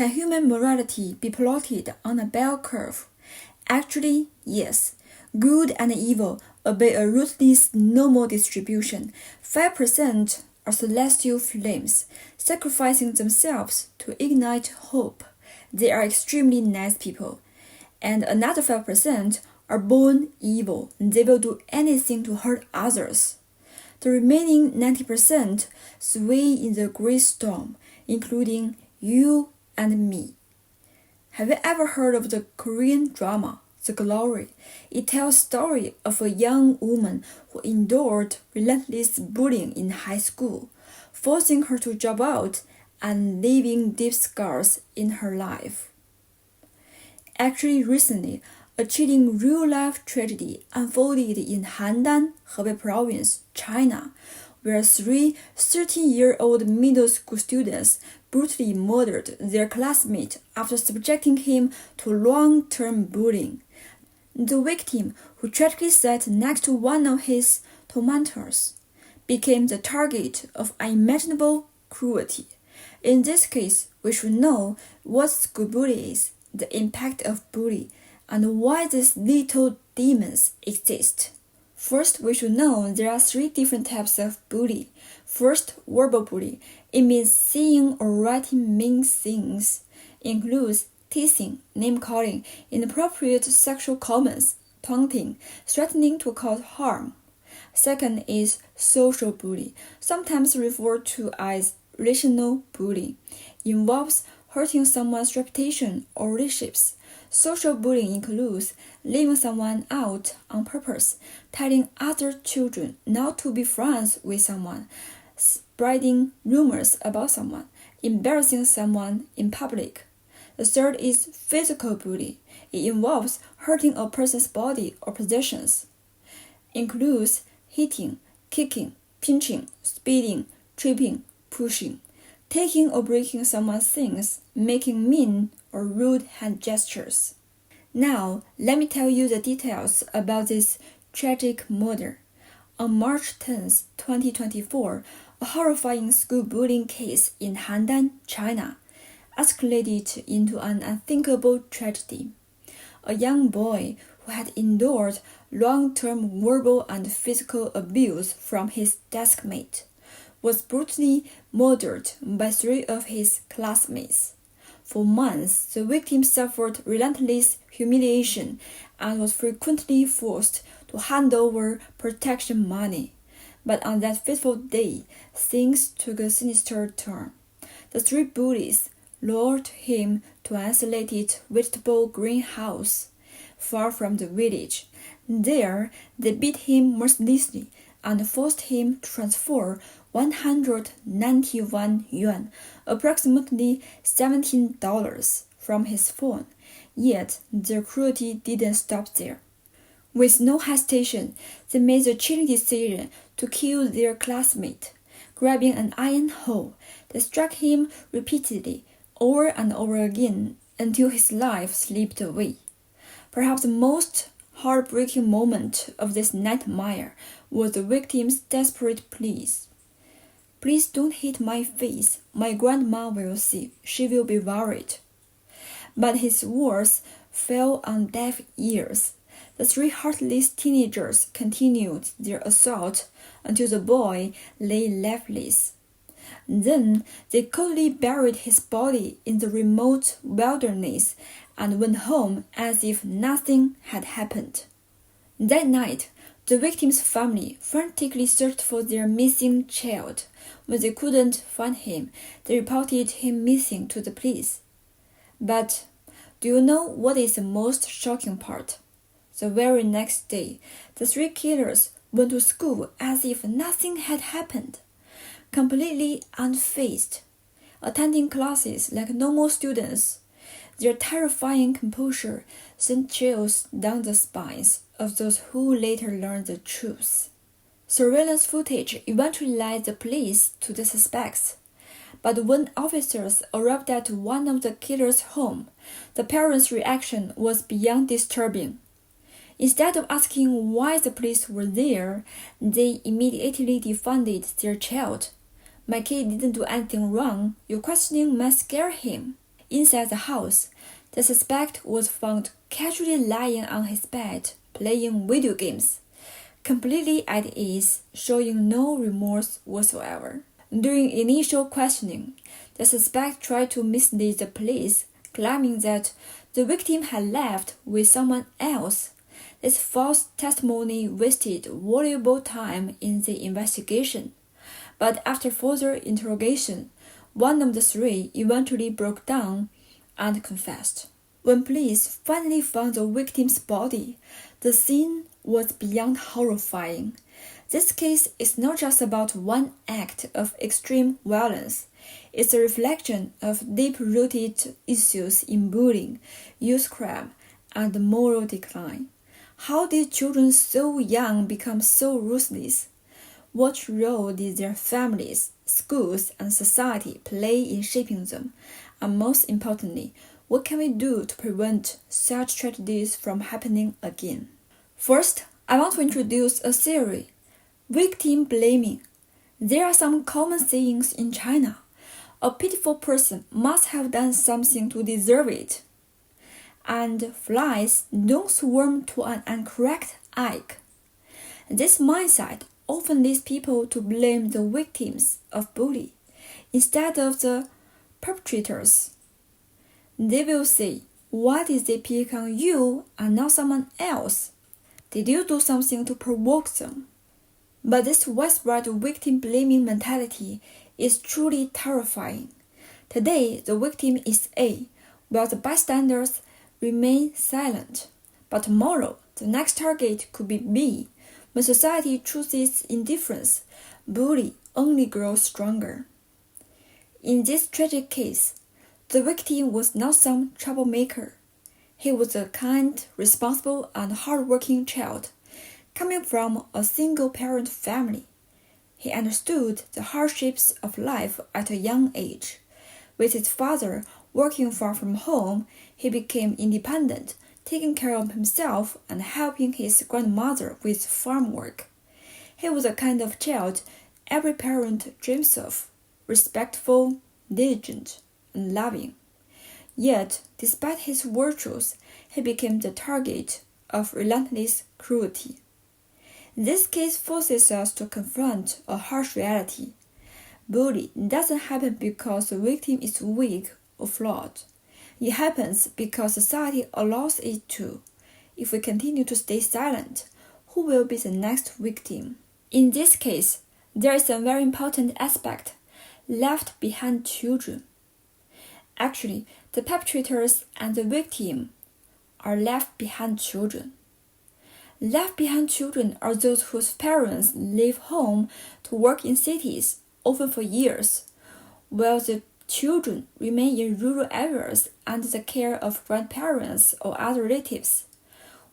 Can human morality be plotted on a bell curve? Actually, yes. Good and evil obey a ruthless normal distribution. 5% are celestial flames, sacrificing themselves to ignite hope. They are extremely nice people. And another 5% are born evil. They will do anything to hurt others. The remaining 90% sway in the great storm, including you and me. Have you ever heard of the Korean drama, The Glory? It tells the story of a young woman who endured relentless bullying in high school, forcing her to drop out and leaving deep scars in her life. Actually, recently, a chilling real-life tragedy unfolded in Handan, Hebei Province, China, where 3 13-year-old middle school students brutally murdered their classmate after subjecting him to long-term bullying. The victim, who tragically sat next to one of his tormentors, became the target of unimaginable cruelty. In this case, we should know what school bully is, the impact of bully, and why these little demons exist. First, we should know there are 3 different types of bully. First, verbal bully. It means saying or writing mean things. Includes teasing, name-calling, inappropriate sexual comments, taunting, threatening to cause harm. Second is social bully, sometimes referred to as relational bully. Involves hurting someone's reputation or relationships. Social bullying includes leaving someone out on purpose, telling other children not to be friends with someone, spreading rumors about someone, embarrassing someone in public. The third is physical bullying. It involves hurting a person's body or possessions. Includes hitting, kicking, pinching, spitting, tripping, pushing, taking or breaking someone's things, making mean or rude hand gestures. Now, let me tell you the details about this tragic murder. On March 10, 2024, a horrifying school bullying case in Handan, China, escalated into an unthinkable tragedy. A young boy who had endured long-term verbal and physical abuse from his deskmate was brutally murdered by 3 of his classmates. For months, the victim suffered relentless humiliation and was frequently forced to hand over protection money. But on that fateful day, things took a sinister turn. The 3 bullies lured him to an isolated vegetable greenhouse far from the village. There, they beat him mercilessly and forced him to transfer 191 yuan, approximately $17, from his phone. Yet, their cruelty didn't stop there. With no hesitation, they made the chilling decision to kill their classmate. Grabbing an iron hoe, they struck him repeatedly, over and over again, until his life slipped away. Perhaps the most heartbreaking moment of this nightmare was the victim's desperate pleas. "Please don't hit my face. My grandma will see. She will be worried." But his words fell on deaf ears. The 3 heartless teenagers continued their assault until the boy lay lifeless. Then they coldly buried his body in the remote wilderness and went home as if nothing had happened. That night, the victim's family frantically searched for their missing child. When they couldn't find him, they reported him missing to the police. But do you know what is the most shocking part? The very next day, the 3 killers went to school as if nothing had happened, completely unfazed, attending classes like normal students. Their terrifying composure sent chills down the spines of those who later learned the truth. Surveillance footage eventually led the police to the suspects. But when officers arrived at one of the killers' home, the parents' reaction was beyond disturbing. Instead of asking why the police were there, they immediately defended their child. "My kid didn't do anything wrong. Your questioning might scare him." inside the house, the suspect was found casually lying on his bed, playing video games, completely at ease, showing no remorse whatsoever. During initial questioning, the suspect tried to mislead the police, claiming that the victim had left with someone else. This false testimony wasted valuable time in the investigation. But after further interrogation, one of the three eventually broke down and confessed. When police finally found the victim's body, the scene was beyond horrifying. This case is not just about one act of extreme violence. It's a reflection of deep-rooted issues in bullying, youth crime, and moral decline. How did children so young become so ruthless? What role did their families, schools, and society play in shaping them? And most importantly, what can we do to prevent such tragedies from happening again? First, I want to introduce a theory: victim blaming. There are some common sayings in China. A pitiful person must have done something to deserve it. And flies don't swarm to an uncorrect egg. This mindset often leads people to blame the victims of bullying instead of the perpetrators. They will say, "Why did they pick on you and not someone else? Did you do something to provoke them?" But this widespread victim-blaming mentality is truly terrifying. Today, the victim is A, while the bystanders remain silent. But tomorrow, the next target could be B. When society chooses indifference, bullying only grows stronger. In this tragic case, the victim was not some troublemaker. He was a kind, responsible, and hardworking child, coming from a single-parent family. He understood the hardships of life at a young age. With his father working far from home, he became independent, taking care of himself and helping his grandmother with farm work. He was a kind of child every parent dreams of, respectful, diligent, and loving. Yet, despite his virtues, he became the target of relentless cruelty. This case forces us to confront a harsh reality. Bullying doesn't happen because the victim is weak or flawed. It happens because society allows it to. If we continue to stay silent, who will be the next victim? In this case, there is a very important aspect: left behind children. Actually, the perpetrators and the victim are left behind children. Left behind children are those whose parents leave home to work in cities, often for years, while the children remain in rural areas under the care of grandparents or other relatives.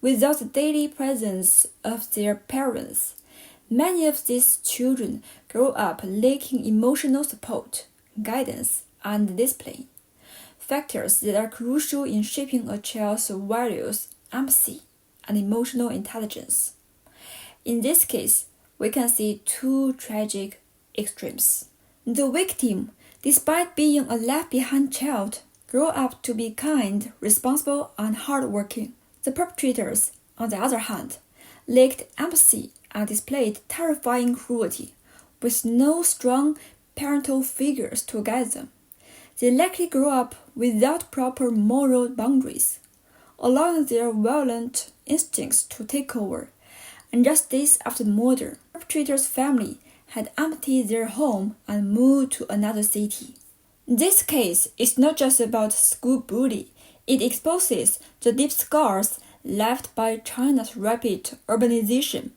Without the daily presence of their parents, many of these children grow up lacking emotional support, guidance, and discipline, factors that are crucial in shaping a child's values, empathy, and emotional intelligence. In this case, we can see two tragic extremes. The victim, despite being a left-behind child, grew up to be kind, responsible, and hardworking. The perpetrators, on the other hand, lacked empathy and displayed terrifying cruelty, with no strong parental figures to guide them. They likely grew up without proper moral boundaries, allowing their violent instincts to take over, and just days after the murder, the perpetrator's family had emptied their home and moved to another city. This case is not just about school bullying. It exposes the deep scars left by China's rapid urbanization.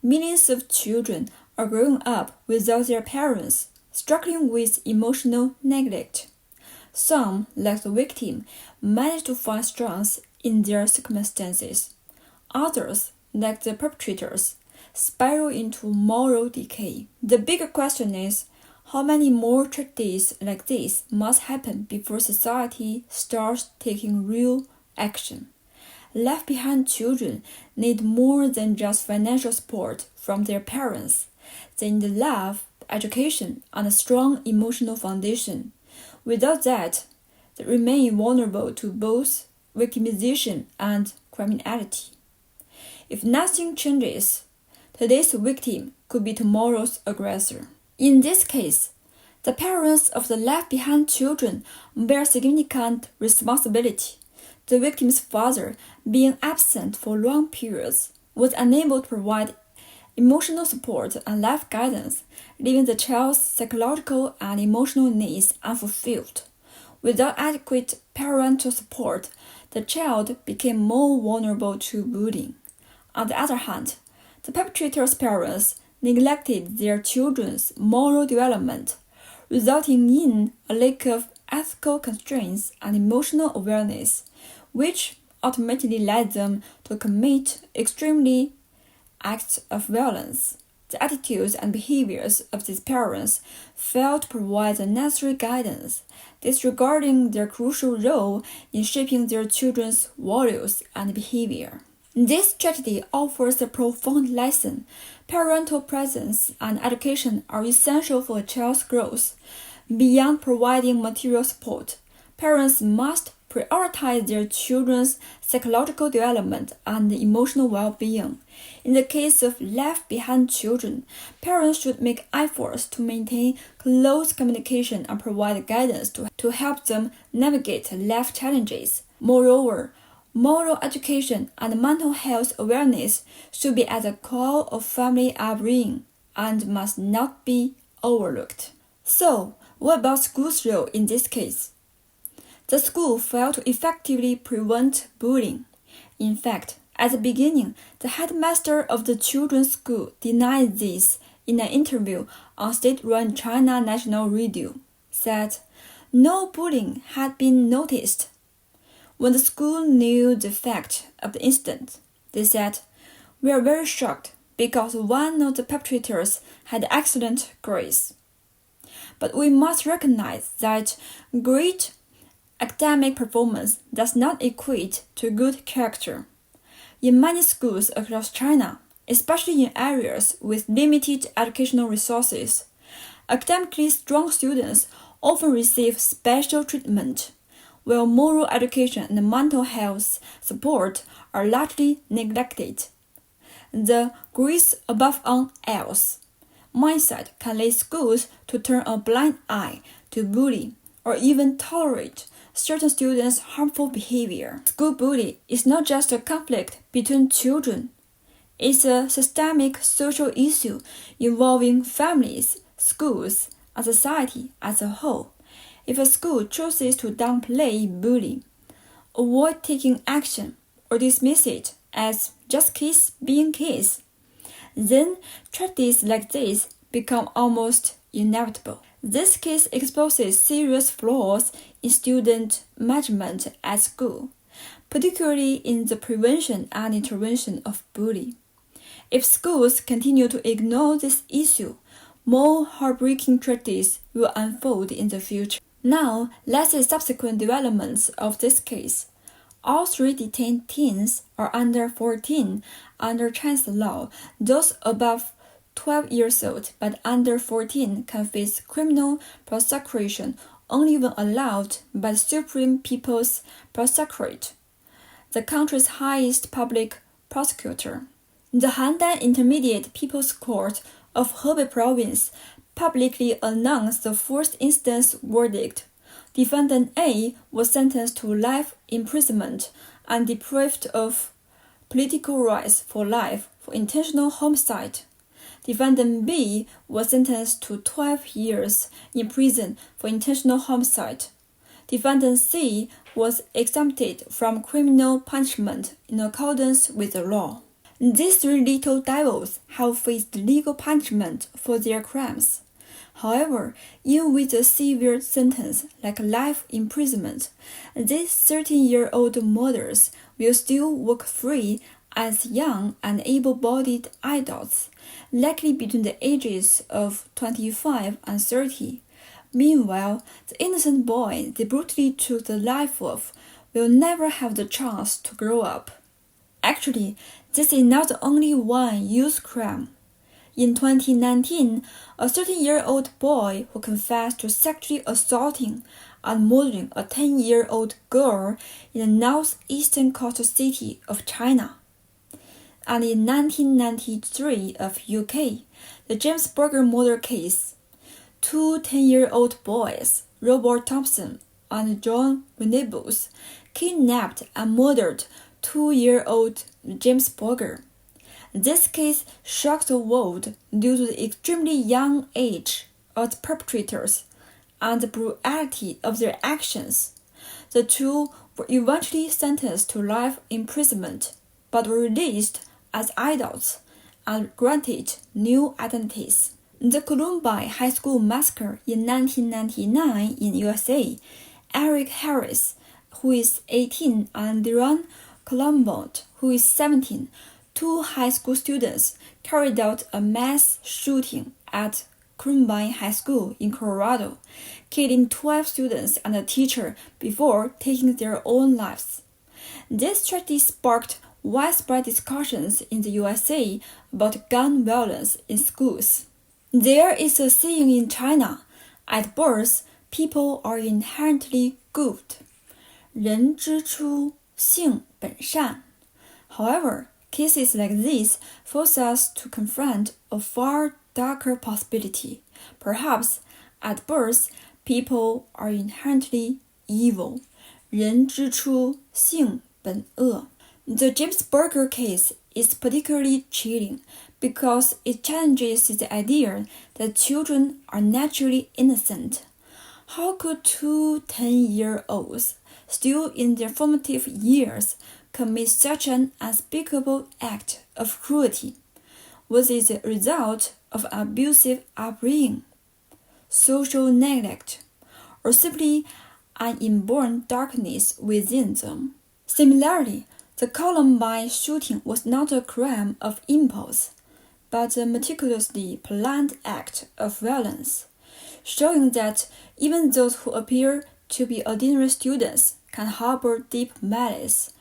Millions of children are growing up without their parents, struggling with emotional neglect. Some, like the victim, manage to find strength in their circumstances. Others, like the perpetrators, spiral into moral decay. The bigger question is, how many more tragedies like this must happen before society starts taking real action? Left behind children need more than just financial support from their parents. They need love, education, and a strong emotional foundation. Without that, they remain vulnerable to both victimization and criminality. If nothing changes, today's victim could be tomorrow's aggressor. In this case, the parents of the left-behind children bear significant responsibility. The victim's father, being absent for long periods, was unable to provide emotional support and life guidance, leaving the child's psychological and emotional needs unfulfilled. Without adequate parental support, the child became more vulnerable to bullying. On the other hand, the perpetrator's parents neglected their children's moral development, resulting in a lack of ethical constraints and emotional awareness, which ultimately led them to commit extremely acts of violence. The attitudes and behaviors of these parents failed to provide the necessary guidance, disregarding their crucial role in shaping their children's values and behavior. This tragedy offers a profound lesson. Parental presence and education are essential for a child's growth. Beyond providing material support, parents must prioritize their children's psychological development and emotional well-being. In the case of left-behind children, parents should make efforts to maintain close communication and provide guidance to help them navigate life challenges. Moreover, moral education and mental health awareness should be at the core of family upbringing and must not be overlooked. So, what about school's role in this case? The school failed to effectively prevent bullying. In fact, at the beginning, the headmaster of the children's school denied this in an interview on state-run China National Radio, said no bullying had been noticed. When the school knew the fact of the incident, they said, "We are very shocked because one of the perpetrators had excellent grades. But we must recognize that great academic performance does not equate to good character. In many schools across China, especially in areas with limited educational resources, academically strong students often receive special treatment, while moral education and mental health support are largely neglected. The grades above all else mindset can lead schools to turn a blind eye to bully or even tolerate certain students' harmful behavior. School bullying is not just a conflict between children. It's a systemic social issue involving families, schools, and society as a whole. If a school chooses to downplay bullying, avoid taking action, or dismiss it as just kids being kids, then tragedies like this become almost inevitable. This case exposes serious flaws in student management at school, particularly in the prevention and intervention of bullying. If schools continue to ignore this issue, more heartbreaking tragedies will unfold in the future. Now, let's see subsequent developments of this case. All three detained teens are under 14 under Chinese law. Those above 12 years old but under 14 can face criminal prosecution only when allowed by the Supreme People's Prosecutorate, the country's highest public prosecutor. The Handan Intermediate People's Court of Hebei Province publicly announced the first instance verdict. Defendant A was sentenced to life imprisonment and deprived of political rights for life for intentional homicide. Defendant B was sentenced to 12 years in prison for intentional homicide. Defendant C was exempted from criminal punishment in accordance with the law. These three little devils have faced legal punishment for their crimes. However, even with a severe sentence like life imprisonment, these 13-year-old murderers will still walk free as young and able-bodied adults, likely between the ages of 25 and 30. Meanwhile, the innocent boy they brutally took the life of will never have the chance to grow up. Actually, this is not the only one youth crime. In 2019, a 13-year-old boy who confessed to sexually assaulting and murdering a 10-year-old girl in the northeastern coastal city of China. And in 1993 of UK, the James Bulger murder case, two 10-year-old boys, Robert Thompson and John Venables, kidnapped and murdered 2-year-old James Bulger. This case shocked the world due to the extremely young age of the perpetrators and the brutality of their actions. The two were eventually sentenced to life imprisonment, but were released as adults and granted new identities. The Columbine High School Massacre in 1999 in USA, Eric Harris, who is 18, and Deron Columbine, who is 17, two high school students carried out a mass shooting at Columbine High School in Colorado, killing 12 students and a teacher before taking their own lives. This tragedy sparked widespread discussions in the USA about gun violence in schools. There is a saying in China, at birth, people are inherently good. 人之初，性本善. However, cases like this force us to confront a far darker possibility. Perhaps, at birth, people are inherently evil. 人之初，性本恶. The James Bulger case is particularly chilling because it challenges the idea that children are naturally innocent. How could two 10-year-olds, still in their formative years, commit such an unspeakable act of cruelty? Was it the result of an abusive upbringing, social neglect, or simply an inborn darkness within them? Similarly, the Columbine shooting was not a crime of impulse, but a meticulously planned act of violence, showing that even those who appear to be ordinary students can harbor deep malice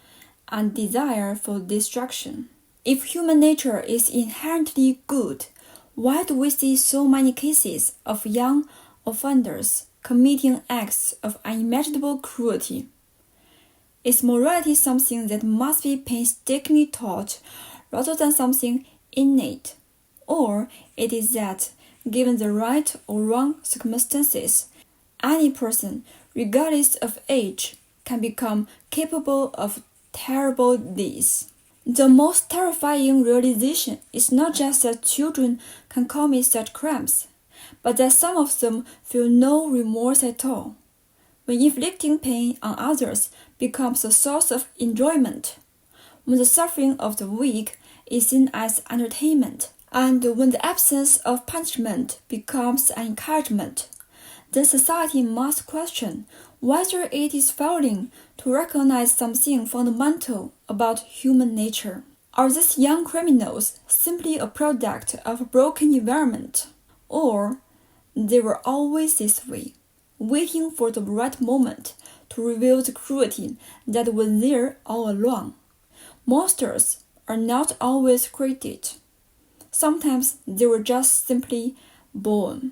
and desire for destruction. If human nature is inherently good, why do we see so many cases of young offenders committing acts of unimaginable cruelty? Is morality something that must be painstakingly taught rather than something innate? Or it is that, given the right or wrong circumstances, any person, regardless of age, can become capable of terrible deeds? The most terrifying realization is not just that children can commit such crimes, but that some of them feel no remorse at all. When inflicting pain on others becomes a source of enjoyment, when the suffering of the weak is seen as entertainment, and when the absence of punishment becomes an encouragement, then society must question whether it is failing to recognize something fundamental about human nature. Are these young criminals simply a product of a broken environment? Or they were always this way, waiting for the right moment to reveal the cruelty that was there all along? Monsters are not always created. Sometimes they were just simply born.